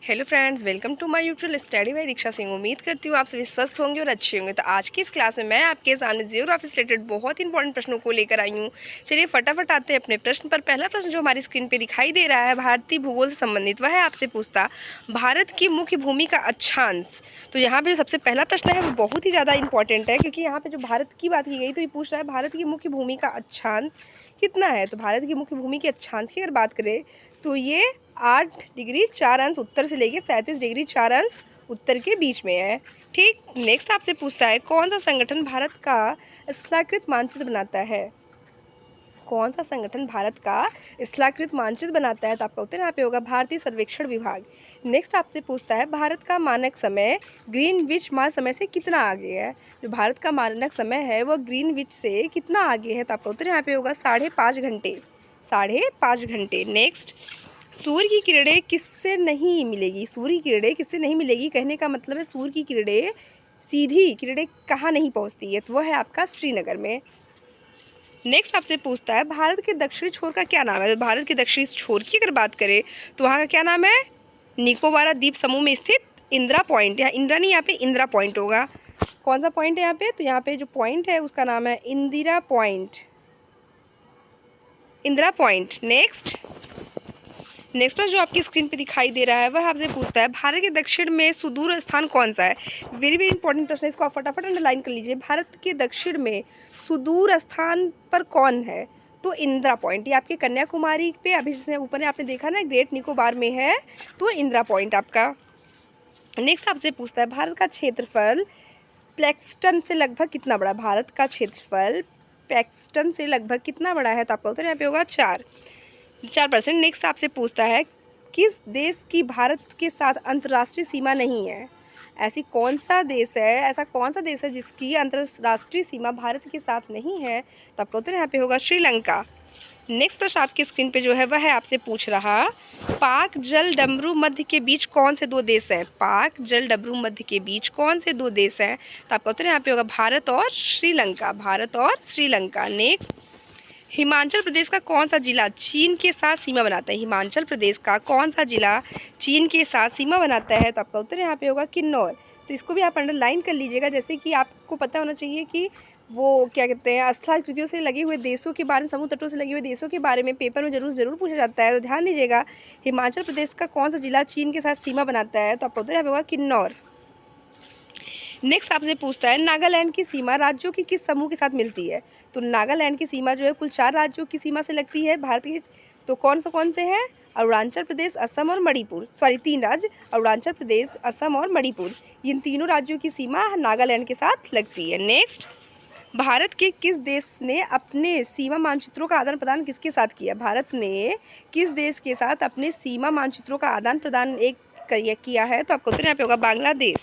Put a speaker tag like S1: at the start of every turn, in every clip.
S1: Hello friends, welcome to my YouTube study by Diksha Singh. उम्मीद करती हूँ आप सभी स्वस्थ होंगे और अच्छे होंगे। तो आज की इस क्लास में मैं आपके सामने जियोग्राफी से रिलेटेड बहुत इंपॉर्टेंट प्रश्नों को लेकर आई हूँ। चलिए फटाफट आते हैं अपने प्रश्न पर। पहला प्रश्न जो हमारी स्क्रीन पे दिखाई दे रहा है भारतीय भूगोल से संबंधित, वह है आपसे पूछता भारत की मुख्य भूमि का अक्षांश। तो यहाँ पे जो सबसे पहला प्रश्न है वो बहुत ही ज़्यादा इंपॉर्टेंट है, क्योंकि यहाँ पे जो भारत की बात की गई तो ये पूछ रहा है भारत की मुख्य भूमि का अक्षांश कितना है। तो भारत की मुख्य भूमि के अक्षांश की अगर बात करें तो ये 8 डिग्री 4 अंश उत्तर से लेके 37 डिग्री 4 अंश उत्तर के बीच में है। ठीक। नेक्स्ट आपसे पूछता है कौन सा संगठन भारत का स्थलाकृत मानचित्र बनाता है। कौन सा संगठन भारत का स्थलाकृत मानचित्र बनाता है। तो आपका उत्तर यहाँ पे होगा भारतीय सर्वेक्षण विभाग। नेक्स्ट आपसे पूछता है भारत का मानक समय ग्रीनविच मान समय से कितना आगे है। जो भारत का मानक समय है वह ग्रीनविच से कितना आगे है। तो आपका उत्तर यहाँ पे होगा 5.5 घंटे। 5.5 घंटे। नेक्स्ट, सूर्य की किरणें किससे नहीं मिलेगी। सूर्य की किरणें किससे नहीं मिलेगी कहने का मतलब है सूर्य की किरणें सीधी किरणें कहाँ नहीं पहुँचती है, तो वह है आपका श्रीनगर में। नेक्स्ट आपसे पूछता है भारत के दक्षिणी छोर का क्या नाम है। तो भारत के दक्षिणी छोर की अगर बात करें तो वहाँ का क्या नाम है, निकोबार द्वीप समूह में स्थित इंदिरा पॉइंट। यहाँ इंदिरा नहीं, यहाँ पे इंदिरा पॉइंट होगा। कौन सा पॉइंट है यहाँ पे, तो यहाँ पे जो पॉइंट है उसका नाम है Indira point. Indira point. Next जो आपकी स्क्रीन पे दिखाई दे रहा है वह आपसे पूछता है भारत के दक्षिण में सुदूर स्थान कौन सा है। वेरी वेरी इंपॉर्टेंट प्रश्न है, इसको आप फटाफट अंडरलाइन कर लीजिए। भारत के दक्षिण में सुदूर स्थान पर कौन है, तो इंदिरा पॉइंट। ये आपके कन्याकुमारी पे अभी जिसने ऊपर आपने देखा ना ग्रेट निकोबार में है, तो इंदिरा पॉइंट आपका। नेक्स्ट आपसे पूछता है भारत का क्षेत्रफल प्लेक्सटन से लगभग कितना बड़ा। भारत का क्षेत्रफल प्लेक्सटन से लगभग कितना बड़ा है, तो आपका उत्तर यहाँ पे होगा 4%। नेक्स्ट आपसे पूछता है किस देश की भारत के साथ अंतर्राष्ट्रीय सीमा नहीं है। ऐसा कौन सा देश है जिसकी अंतर्राष्ट्रीय सीमा भारत के साथ नहीं है, तो आपका उत्तर यहाँ पे होगा श्रीलंका। नेक्स्ट प्रश्न आपकी स्क्रीन पे जो है वह है आपसे पूछ रहा पाक जल डमरू मध्य के बीच कौन से दो देश हैं। पाक जल डमरू मध्य के बीच कौन से दो देश हैं, तो आपका उत्तर यहाँ पे होगा भारत और श्रीलंका। भारत और श्रीलंका। नेक्स्ट, हिमाचल प्रदेश का कौन सा जिला चीन के साथ सीमा बनाता है। हिमाचल प्रदेश का कौन सा जिला चीन के साथ सीमा बनाता है, तो आपका उत्तर यहाँ पे होगा किन्नौर। तो इसको भी आप अंडरलाइन कर लीजिएगा, जैसे कि आपको पता होना चाहिए कि वो क्या कहते हैं स्थलाकृतियों से लगे हुए देशों के बारे में, समुद्र तटों से लगे हुए देशों के बारे में पेपर में ज़रूर पूछा जाता है। तो ध्यान दीजिएगा हिमाचल प्रदेश का कौन सा जिला चीन के साथ सीमा बनाता है, तो आपका उत्तर यहाँ पे होगा किन्नौर। नेक्स्ट आपसे पूछता है नागालैंड की सीमा राज्यों की किस समूह के साथ मिलती है। तो नागालैंड की सीमा जो है कुल 4 राज्यों की सीमा से लगती है भारत की। तो कौन से हैं, अरुणाचल प्रदेश, असम और मणिपुर। 3 राज्य, अरुणाचल प्रदेश, असम और मणिपुर। इन तीनों राज्यों की सीमा नागालैंड के साथ लगती है। नेक्स्ट, भारत के किस देश ने अपने सीमा मानचित्रों का आदान प्रदान किसके साथ किया। भारत ने किस देश के साथ अपने सीमा मानचित्रों का आदान प्रदान किया है, तो आपको उत्तर यहाँ पे होगा बांग्लादेश।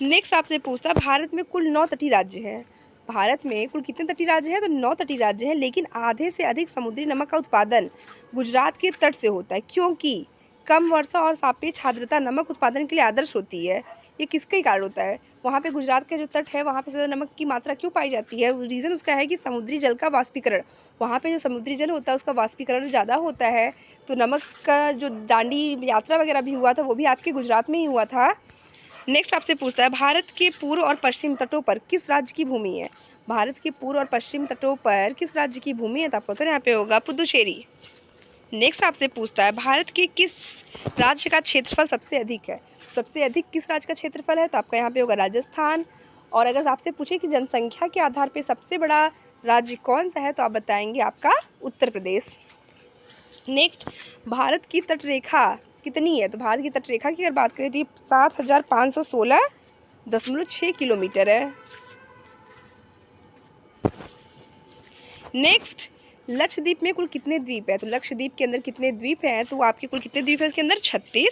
S1: नेक्स्ट आपसे पूछता है भारत में कुल 9 तटीय राज्य हैं। भारत में कुल कितने तटीय राज्य हैं, तो 9 तटीय राज्य हैं, लेकिन आधे से अधिक समुद्री नमक का उत्पादन गुजरात के तट से होता है, क्योंकि कम वर्षा और सापेक्ष आर्द्रता नमक उत्पादन के लिए आदर्श होती है। ये किसके कारण होता है, वहाँ पे गुजरात के जो तट है वहाँ पे ज़्यादा नमक की मात्रा क्यों पाई जाती है। रीज़न उसका है कि समुद्री जल का वाष्पीकरण, वहाँ पे जो समुद्री जल होता है उसका वाष्पीकरण ज़्यादा होता है। तो नमक का जो दांडी यात्रा वगैरह भी हुआ था वो भी आपके गुजरात में ही हुआ था। नेक्स्ट आपसे पूछता है भारत के पूर्व और पश्चिम तटों पर किस राज्य की भूमि है। भारत के पूर्व और पश्चिम तटों पर किस राज्य की भूमि है, तो आपको तो यहाँ पे होगा पुदुचेरी। नेक्स्ट आपसे पूछता है भारत के किस राज्य का क्षेत्रफल सबसे अधिक है। सबसे अधिक किस राज्य का क्षेत्रफल है, तो आपका यहाँ पे होगा राजस्थान। और अगर आपसे पूछे कि जनसंख्या के आधार पर सबसे बड़ा राज्य कौन सा है, तो आप बताएंगे आपका उत्तर प्रदेश। नेक्स्ट, भारत की तटरेखा कितनी है। तो भारत की तटरेखा की अगर बात करें तो 7516.6 किलोमीटर है। नेक्स्ट, लक्षद्वीप में कुल कितने द्वीप है। तो लक्षद्वीप के अंदर कितने द्वीप हैं, तो आपके कुल कितने द्वीप है इसके अंदर 36।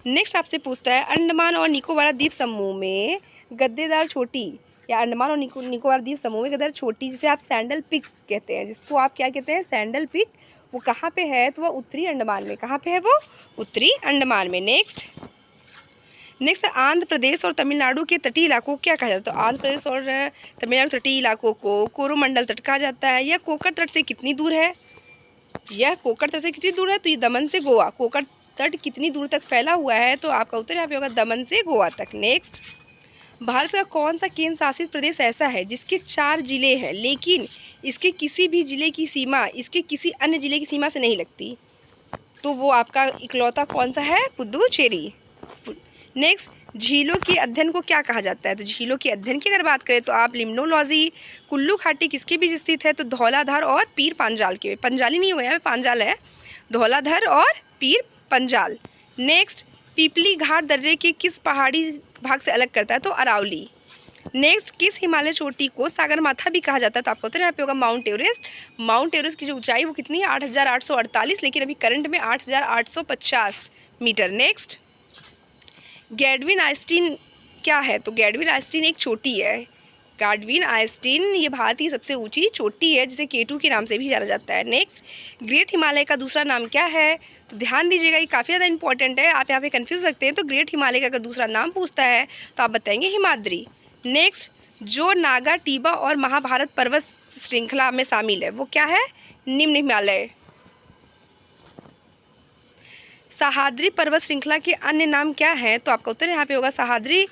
S1: नेक्स्ट आपसे पूछता है अंडमान और निकोबार द्वीप समूह में गद्देदार चोटी, या अंडमान और निकोबार द्वीप समूह में गद्देदार चोटी जिसे आप सैंडल पिक कहते हैं, जिसको आप क्या कहते हैं सैंडल पिक, वो कहाँ पे है, तो वह उत्तरी अंडमान में। कहाँ पे है वो, उत्तरी अंडमान में। नेक्स्ट आंध्र प्रदेश और तमिलनाडु के तटीय इलाकों को क्या कहा जाता है। तो आंध्र प्रदेश और तमिलनाडु तटीय इलाकों को कोरोमंडल तट कहा जाता है। यह कोकर तट से कितनी दूर है, तो ये दमन से गोवा, कोकर तट कितनी दूर तक फैला हुआ है? तो आपका उत्तर यहाँ पे होगा दमन से गोवा तक। नेक्स्ट, भारत का कौन सा केंद्र शासित प्रदेश ऐसा है जिसके 4 जिले हैं लेकिन इसके किसी भी जिले की सीमा इसके किसी अन्य जिले की सीमा से नहीं लगती? तो वो आपका इकलौता कौन सा है? पुदुचेरी। नेक्स्ट, झीलों के अध्ययन को क्या कहा जाता है? तो झीलों के अध्ययन की अगर बात करें तो आप लिम्नोलॉजी। कुल्लू घाटी किसके बीच स्थित है? तो धौलाधार और पीर पांजाल के, पंजाली नहीं हुआ है, पांजाल है, धौलाधार और पीर पंजाल। नेक्स्ट, पीपली घाट दर्रे के किस पहाड़ी भाग से अलग करता है? तो अरावली। नेक्स्ट, किस हिमालय चोटी को सागरमाथा भी कहा जाता है? तो आपको उत्तर यहाँ पे होगा माउंट एवरेस्ट। माउंट एवरेस्ट की जो ऊंचाई वो कितनी है? 8,848, लेकिन अभी करंट में 8,850 मीटर। नेक्स्ट, गैडविन आइंस्टीन क्या है? तो गैडविन आइंस्टीन एक चोटी है। गैडविन आइंस्टीन ये भारत की सबसे ऊंची चोटी है जिसे K2 के नाम से भी जाना जाता है। नेक्स्ट, ग्रेट हिमालय का दूसरा नाम क्या है? तो ध्यान दीजिएगा, ये काफ़ी ज़्यादा इंपॉर्टेंट है, आप यहाँ पे कंफ्यूज सकते हैं। तो ग्रेट हिमालय का अगर दूसरा नाम पूछता है तो आप बताएंगे हिमाद्री। नेक्स्ट, जो नागा, टीबा और महाभारत पर्वत श्रृंखला में शामिल है वो क्या है? निम्न हिमालय। सह्याद्री पर्वत श्रृंखला के अन्य नाम क्या है? तो आपका उत्तर यहाँ पे होगा सह्याद्री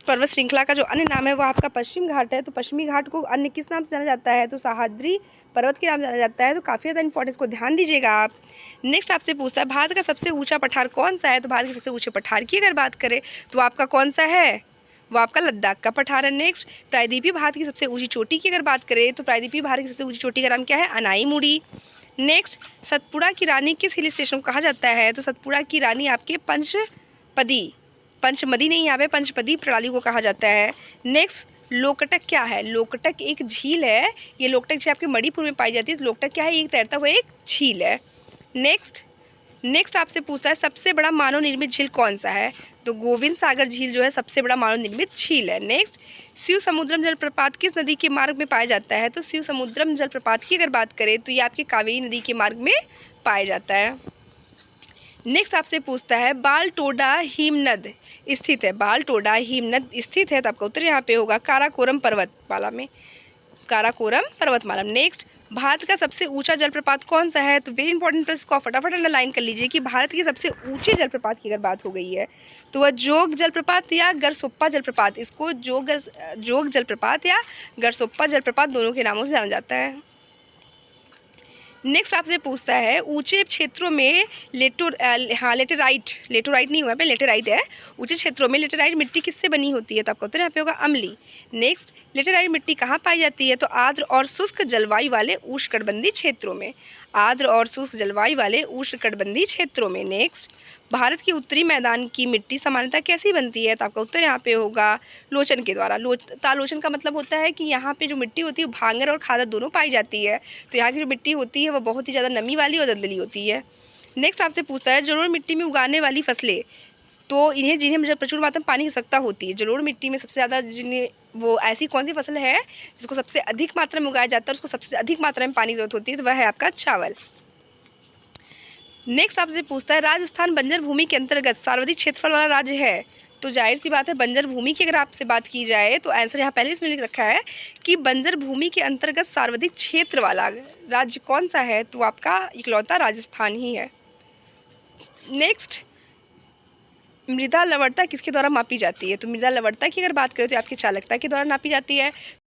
S1: पर्वत श्रृंखला का जो अन्य नाम है वो आपका पश्चिम घाट है। तो पश्चिमी घाट को अन्य किस नाम से जाना जाता है? तो सह्याद्री पर्वत के नाम से जाना जाता है। तो काफ़ी ज़्यादा इंपॉर्टेंस को ध्यान दीजिएगा आप। नेक्स्ट आपसे पूछता है भारत का सबसे ऊंचा पठार कौन सा है? तो भारत के सबसे ऊंचे पठार की अगर बात करें तो आपका कौन सा है? वो आपका लद्दाख का पठार है। नेक्स्ट, प्रायद्वीपीय भारत की सबसे ऊंची चोटी की अगर बात करें तो प्रायद्वीपीय भारत की सबसे ऊंची चोटी का नाम क्या है? अनाईमुड़ी। नेक्स्ट, सतपुड़ा की रानी किस हिल स्टेशन को कहा जाता है? तो सतपुड़ा की रानी आपके पंचपदी, पंचमदी नहीं, यहाँ पे पंचपदी प्रणाली को कहा जाता है। नेक्स्ट, लोकटक क्या है? लोकटक एक झील है। ये लोकटक झील आपके मणिपुर में पाई जाती है। तो लोकटक क्या है? ये तैरता हुआ एक झील है। नेक्स्ट आपसे पूछता है सबसे बड़ा मानव निर्मित झील कौन सा है? तो गोविंद सागर झील जो है सबसे बड़ा मानव निर्मित झील है। नेक्स्ट, शिव समुद्रम जलप्रपात किस नदी के मार्ग में पाया जाता है? तो शिव समुद्रम जलप्रपात की अगर बात करें तो ये आपकी कावेरी नदी के मार्ग में पाया जाता है। नेक्स्ट आपसे पूछता है बालटोडा हिमनद स्थित है। बालटोडा हिमनद स्थित है तो आपका उत्तर यहाँ पे होगा काराकोरम पर्वतमाला में, काराकोरम पर्वतमाला। नेक्स्ट, भारत का सबसे ऊंचा जलप्रपात कौन सा है? तो वेरी इंपॉर्टेंट, प्लस को फटाफट अंडरलाइन कर लीजिए कि भारत की सबसे ऊंचे जलप्रपात की अगर बात हो गई है तो वह जोग जलप्रपात या गरसोप्पा जलप्रपात, इसको जोग जलप्रपात या गरसोप्पा जलप्रपात दोनों के नामों से जाना जाता है। नेक्स्ट आपसे पूछता है ऊंचे क्षेत्रों में लेटोराइट नहीं हुआ पे, लेटेराइट है। ऊंचे क्षेत्रों में लेटेराइट मिट्टी किससे बनी होती है? तो आपका उत्तर यहाँ पे होगा अम्ली। नेक्स्ट, लेटेराइट मिट्टी कहाँ पाई जाती है? तो आर्द्र और शुष्क जलवायु वाले उष्णकटिबंधीय क्षेत्रों में, आर्द्र और शुष्क जलवायु वाले उष्णकटिबंधीय क्षेत्रों में। नेक्स्ट, भारत के उत्तरी मैदान की मिट्टी सामान्यतः कैसी बनती है? तो आपका उत्तर यहाँ पे होगा लोचन के द्वारा। तालोचन का मतलब होता है कि यहाँ पे जो मिट्टी होती है वो भांगर और खादर दोनों पाई जाती है। तो यहाँ की जो मिट्टी होती है वो बहुत ही ज़्यादा नमी वाली और दलदली होती है। नेक्स्ट आपसे पूछता है जलोढ़ मिट्टी में उगाने वाली फसलें, तो जिन्हें जब प्रचुर मात्रा में पानी की आवश्यकता होती है, जलोढ़ मिट्टी में सबसे ज़्यादा जिन्हें वो ऐसी कौन सी फसल है जिसको सबसे अधिक मात्रा में उगाया जाता है, उसको सबसे अधिक मात्रा में पानी की जरूरत होती है, तो वह है आपका चावल। नेक्स्ट आपसे पूछता है राजस्थान बंजर भूमि के अंतर्गत सर्वाधिक क्षेत्रफल वाला राज्य है। तो जाहिर सी बात है बंजर भूमि की अगर आपसे बात की जाए तो आंसर यहाँ पहले इसमें लिख रखा है कि बंजर भूमि के अंतर्गत सर्वाधिक क्षेत्र वाला राज्य कौन सा है? तो आपका इकलौता राजस्थान ही है। नेक्स्ट, मृदा लवणता किसके द्वारा मापी जाती है? तो मृदा लवणता की अगर बात करें तो आपकी चालकता के द्वारा नापी जाती है।